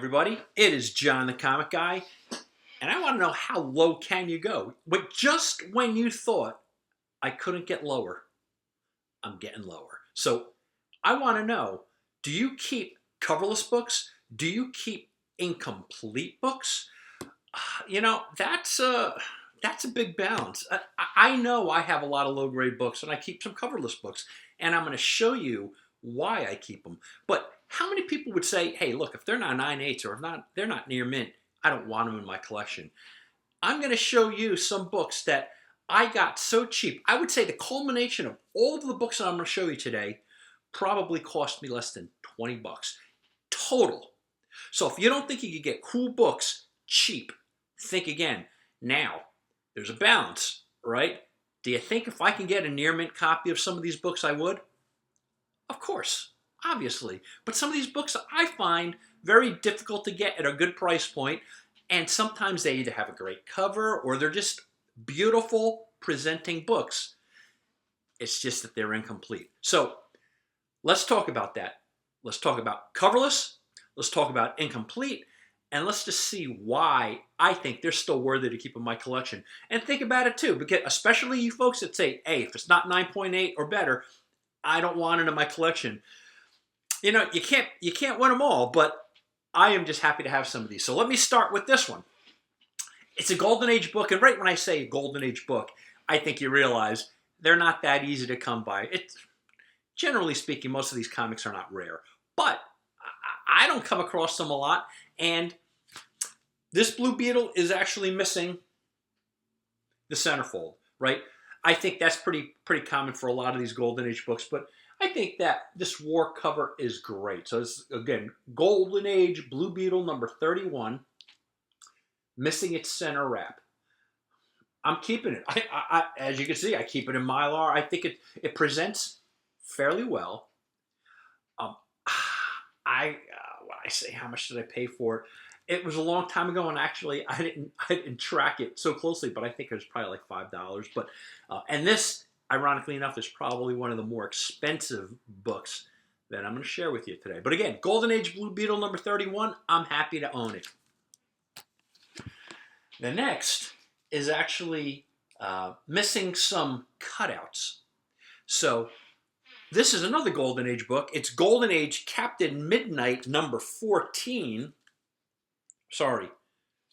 everybody. It is John the Comic Guy, and I want to know how low can you go? But just when you thought I couldn't get lower, I'm getting lower. So I want to know, do you keep coverless books? Do you keep incomplete books? That's a big balance. I know I have a lot of low-grade books, and I keep some coverless books, and I'm going to show you why I keep them. But how many people would say, hey, look, if they're not 9/8 or if they're not near mint, I don't want them in my collection. I'm going to show you some books that I got so cheap. I would say the culmination of all of the books that I'm going to show you today probably cost me less than 20 bucks total. So if you don't think you could get cool books cheap, think again. Now, there's a balance, right? Do you think if I can get a near mint copy of some of these books, I would? Of course, obviously. But some of these books I find very difficult to get at a good price point, and sometimes they either have a great cover or they're just beautiful presenting books. It's just that they're incomplete. So let's talk about that. Let's talk about coverless. Let's talk about incomplete. And let's just see why I think they're still worthy to keep in my collection. And think about it too, because especially you folks that say, hey, if it's not 9.8 or better, I don't want it in my collection. You know, you can't win them all, but I am just happy to have some of these. So let me start with this one. It's a Golden Age book, and right when I say Golden Age book, I think you realize they're not that easy to come by. Generally speaking, most of these comics are not rare, but I don't come across them a lot, and this Blue Beetle is actually missing the centerfold, right? I think that's pretty common for a lot of these Golden Age books, but I think that this war cover is great. So it's, again, Golden Age Blue Beetle number 31, missing its center wrap. I'm keeping it. As you can see, I keep it in Mylar. I think it presents fairly well. When I say how much did I pay for it, it was a long time ago, and actually I didn't track it so closely, but I think it was probably like $5. But and this, ironically enough, is probably one of the more expensive books that I'm going to share with you today. But again, Golden Age Blue Beetle number 31. I'm happy to own it. The next is actually missing some cutouts. So this is another Golden Age book. It's Golden Age Captain Midnight number 14. Sorry,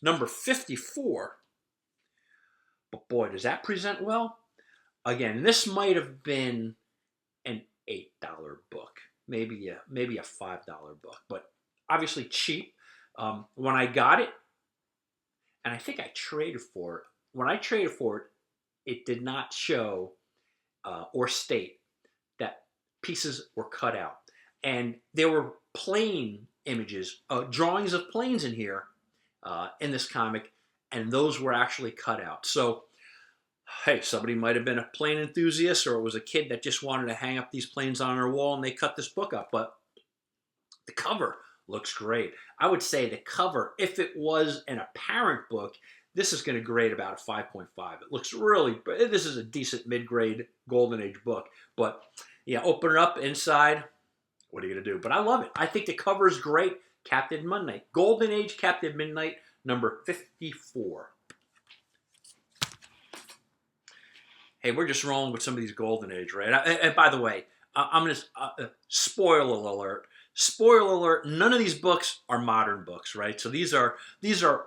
number 54. But boy, does that present well. Again, this might have been an $8 book, maybe a $5 book, but obviously cheap. When I got it, and I think I traded for it. When I traded for it, it did not show or state that pieces were cut out. And there were plane images, drawings of planes in here in this comic, and those were actually cut out. So, hey, somebody might have been a plane enthusiast, or it was a kid that just wanted to hang up these planes on their wall, and they cut this book up. But the cover looks great. I would say the cover, if it was an apparent book, this is going to grade about a 5.5. It looks really, this is a decent mid-grade Golden Age book. But yeah, open it up inside. What are you going to do? But I love it. I think the cover is great. Captain Midnight. Golden Age Captain Midnight, number 54. Hey, we're just rolling with some of these Golden Age, right? And by the way, I'm going to, spoiler alert. Spoiler alert, none of these books are modern books, right? So these are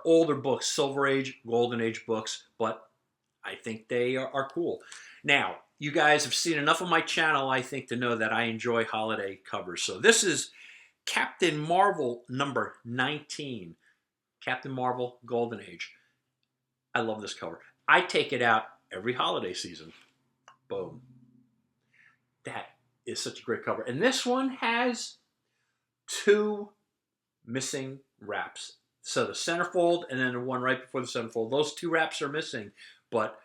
older books, Silver Age, Golden Age books, but I think they are cool. Now, you guys have seen enough of my channel, I think, to know that I enjoy holiday covers. So this is Captain Marvel number 19. Captain Marvel Golden Age. I love this cover. I take it out every holiday season. Boom. That is such a great cover. And this one has 2 missing wraps. So the centerfold and then the one right before the centerfold. Those 2 wraps are missing, but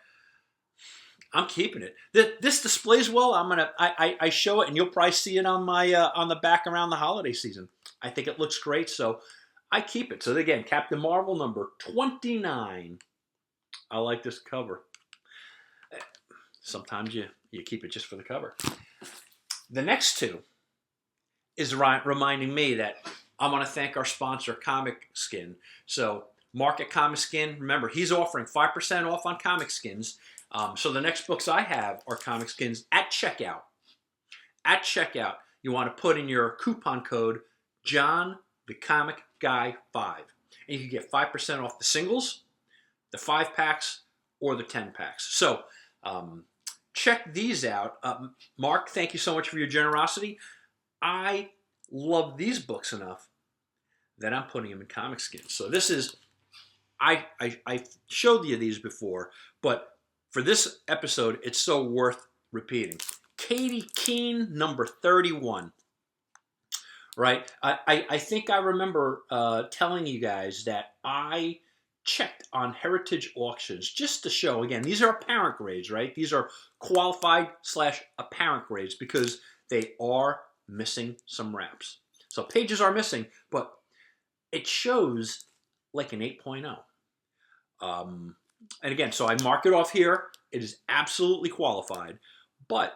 I'm keeping it. This displays well. I show it, and you'll probably see it on my on the back around the holiday season. I think it looks great, so I keep it. So again, Captain Marvel number 29. I like this cover. Sometimes you keep it just for the cover. The next 2 is reminding me that I want to thank our sponsor, Comic Skin. So, Mark at Comic Skin, remember, he's offering 5% off on Comic Skins. So the next books I have are Comic Skins at checkout. At checkout, you want to put in your coupon code John the Comic Guy 5, and you can get 5% off the singles, the 5-packs, or the 10-packs. So check these out. Mark, thank you so much for your generosity. I love these books enough that I'm putting them in Comic Skins. So this is, I showed you these before, but for this episode, it's so worth repeating. Katie Keene, number 31. Right? I think I remember telling you guys that I checked on Heritage Auctions just to show, again, these are apparent grades, right? These are qualified / apparent grades because they are missing some wraps. So pages are missing, but it shows like an 8.0. And again, so I mark it off here. It is absolutely qualified, but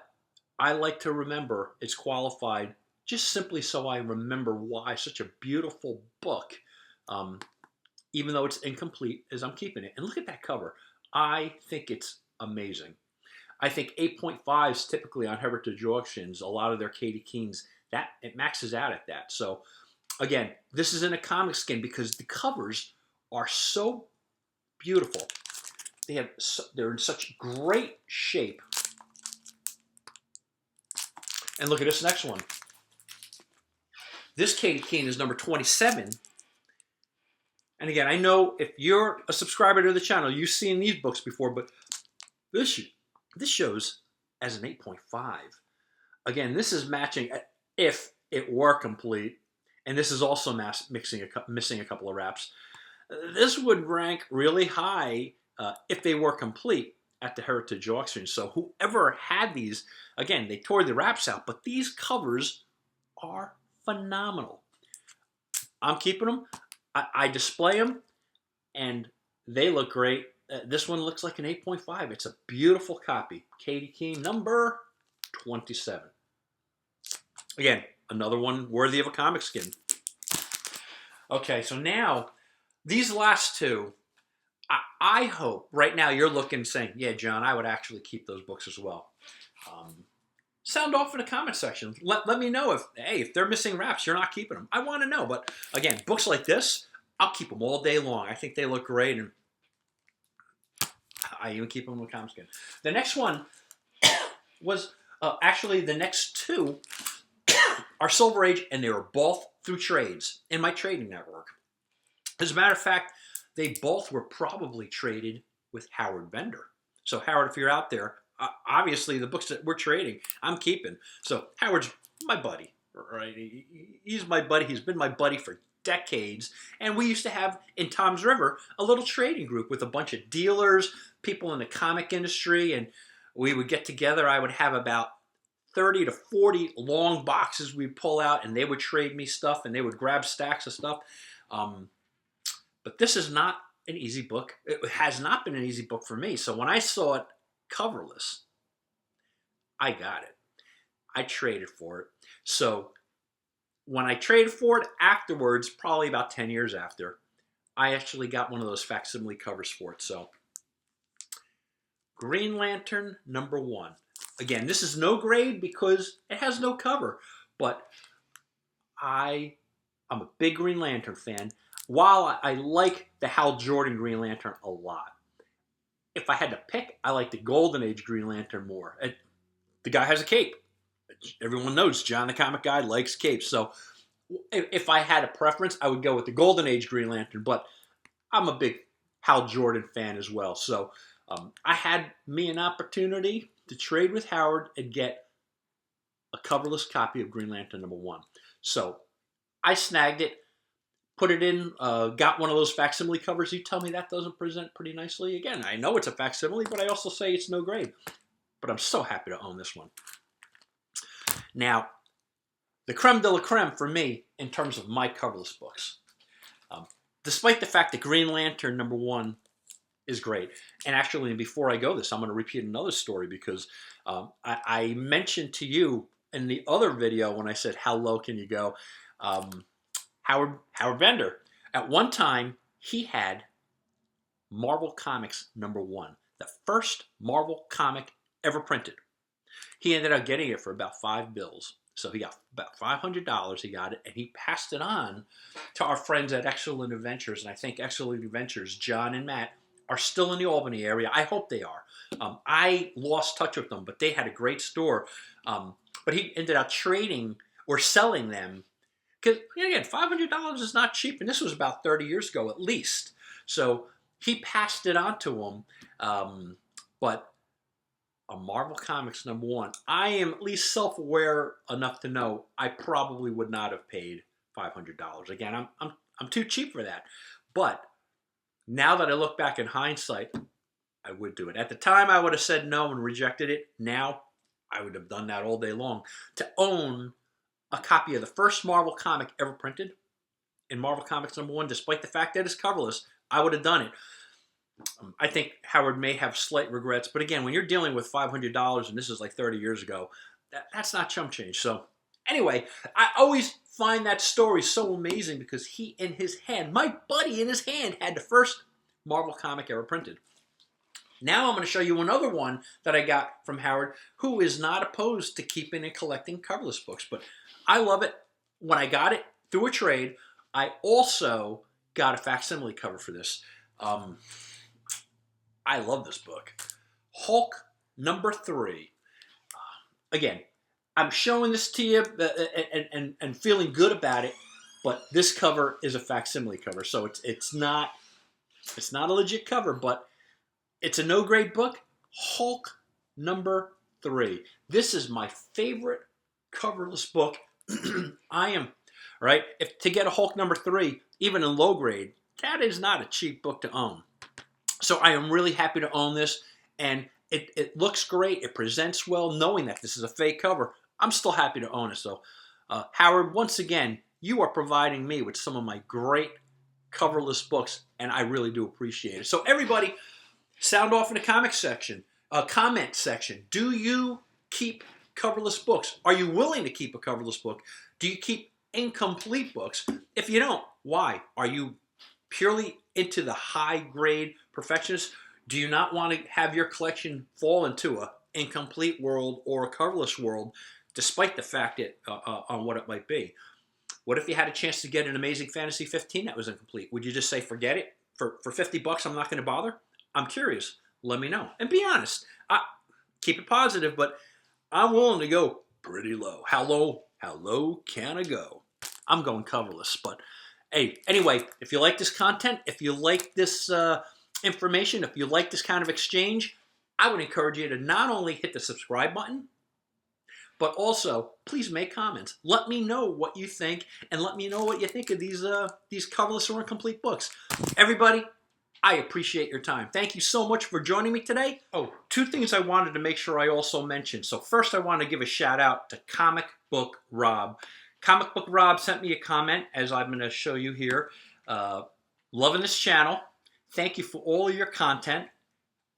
I like to remember it's qualified just simply so I remember why such a beautiful book, even though it's incomplete, as I'm keeping it. And look at that cover. I think it's amazing. I think 8.5s typically on Heritage Auctions, a lot of their Katie Keenes, that it maxes out at that. So again, this is in a Comic Skin because the covers are so beautiful. They're in such great shape. And look at this next one. This Katie Keene is number 27. And again, I know if you're a subscriber to the channel, you've seen these books before, but this shows as an 8.5. Again, this is matching if it were complete, and this is also missing a couple of wraps. This would rank really high if they were complete at the Heritage Auction. So whoever had these, again, they tore the wraps out, but these covers are phenomenal. I'm keeping them. I display them, and they look great. This one looks like an 8.5. It's a beautiful copy. Katie Keene, number 27. Again, another one worthy of a Comic Skin. Okay, so now, these last two, I hope right now you're looking saying, yeah, John, I would actually keep those books as well. Sound off in the comment section. Let me know if they're missing wraps, you're not keeping them. I want to know. But again, books like this, I'll keep them all day long. I think they look great, and I even keep them in Comic Skin. The next one was actually the next two are Silver Age, and they were both through trades in my trading network. As a matter of fact, they both were probably traded with Howard Bender. So Howard, if you're out there, obviously the books that we're trading, I'm keeping. So Howard's my buddy, right? He's my buddy. He's been my buddy for decades. And we used to have, in Tom's River, a little trading group with a bunch of dealers, people in the comic industry, and we would get together. I would have about 30 to 40 long boxes we'd pull out, and they would trade me stuff, and they would grab stacks of stuff. But this is not an easy book. It has not been an easy book for me. So when I saw it coverless, I got it. I traded for it. So when I traded for it afterwards, probably about 10 years after, I actually got one of those facsimile covers for it. So Green Lantern number 1. Again, this is no grade because it has no cover, but I'm a big Green Lantern fan. While I like the Hal Jordan Green Lantern a lot, if I had to pick, I like the Golden Age Green Lantern more. The guy has a cape. Everyone knows John the Comic Guy likes capes. So if I had a preference, I would go with the Golden Age Green Lantern, but I'm a big Hal Jordan fan as well. So I had me an opportunity to trade with Howard and get a coverless copy of Green Lantern number 1. So I snagged it, put it in, got one of those facsimile covers. You tell me that doesn't present pretty nicely. Again, I know it's a facsimile, but I also say it's no grade. But I'm so happy to own this one. Now, the creme de la creme for me in terms of my coverless books. Despite the fact that Green Lantern number 1 is great. And actually, before I go this, I'm going to repeat another story because I mentioned to you in the other video when I said, how low can you go? Howard Bender. At one time, he had Marvel Comics #1, the first Marvel comic ever printed. He ended up getting it for about $5. So he got about $500. He got it, and he passed it on to our friends at Excellent Adventures. And I think Excellent Adventures, John and Matt, are still in the Albany area. I hope they are. I lost touch with them, but they had a great store. But he ended up trading or selling them because, again, $500 is not cheap, and this was about 30 years ago at least. So he passed it on to him. But a Marvel Comics #1, I am at least self-aware enough to know I probably would not have paid $500. Again, I'm too cheap for that. But now that I look back in hindsight, I would do it. At the time, I would have said no and rejected it. Now, I would have done that all day long. To own a copy of the first Marvel comic ever printed in Marvel Comics #1, despite the fact that it's coverless, I would have done it. I think Howard may have slight regrets, but again, when you're dealing with $500, and this is like 30 years ago, that's not chump change. So anyway, I always find that story so amazing because he in his hand, my buddy in his hand, had the first Marvel comic ever printed. Now I'm going to show you another one that I got from Howard, who is not opposed to keeping and collecting coverless books, but I love it. When I got it through a trade, I also got a facsimile cover for this. I love this book. Hulk #3. Again, I'm showing this to you and feeling good about it, but this cover is a facsimile cover, so it's not a legit cover, but it's a no-grade book. Hulk #3. This is my favorite coverless book. If to get a Hulk #3, even in low grade, that is not a cheap book to own. So I am really happy to own this, and it looks great. It presents well, knowing that this is a fake cover. I'm still happy to own it. So, Howard, once again, you are providing me with some of my great coverless books, and I really do appreciate it. So everybody, sound off in the comment section. Do you keep coverless books? Are you willing to keep a coverless book? Do you keep incomplete books? If you don't, why? Are you purely into the high-grade perfectionist? Do you not want to have your collection fall into an incomplete world or a coverless world, despite the fact that on what it might be? What if you had a chance to get an Amazing Fantasy 15 that was incomplete? Would you just say, forget it? For $50, I'm not going to bother? I'm curious. Let me know. And be honest. Keep it positive, but I'm willing to go pretty low. How low? How low can I go? I'm going coverless, but hey, anyway, if you like this content, if you like this information, if you like this kind of exchange, I would encourage you to not only hit the subscribe button, but also please make comments. Let me know what you think, and let me know what you think of these coverless or incomplete books. Everybody, I appreciate your time. Thank you so much for joining me today. Oh, two things I wanted to make sure I also mentioned. So first, I want to give a shout out to Comic Book Rob. Comic Book Rob sent me a comment, as I'm going to show you here. Loving this channel. Thank you for all of your content.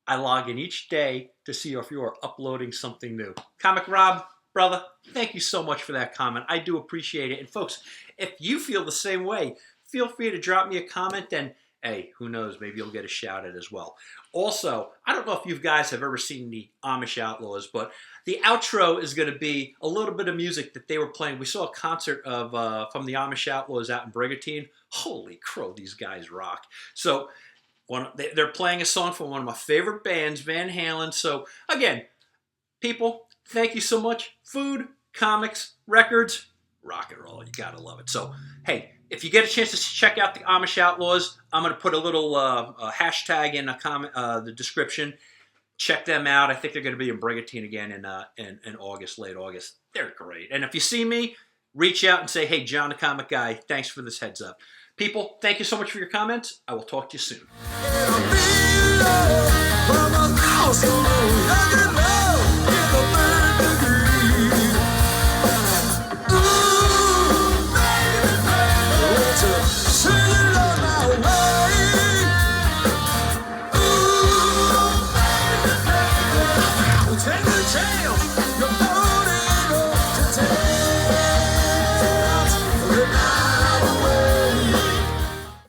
I log in each day to see if you are uploading something new. Comic Rob, brother, thank you so much for that comment. I do appreciate it. And folks, if you feel the same way, feel free to drop me a comment, and hey, who knows, maybe you'll get a shout out as well. Also, I don't know if you guys have ever seen the Amish Outlaws, but the outro is going to be a little bit of music that they were playing. We saw a concert of from the Amish Outlaws out in Brigantine. Holy crow, these guys rock. So they're playing a song from one of my favorite bands, Van Halen. So again, people, thank you so much. Food, comics, records, rock and roll. You got to love it. So, hey, if you get a chance to check out the Amish Outlaws, I'm going to put a little hashtag in the description. Check them out. I think they're going to be in Brigantine again in August, late August. They're great. And if you see me, reach out and say, hey, John the Comic Guy, thanks for this heads up. People, thank you so much for your comments. I will talk to you soon. Take the chance.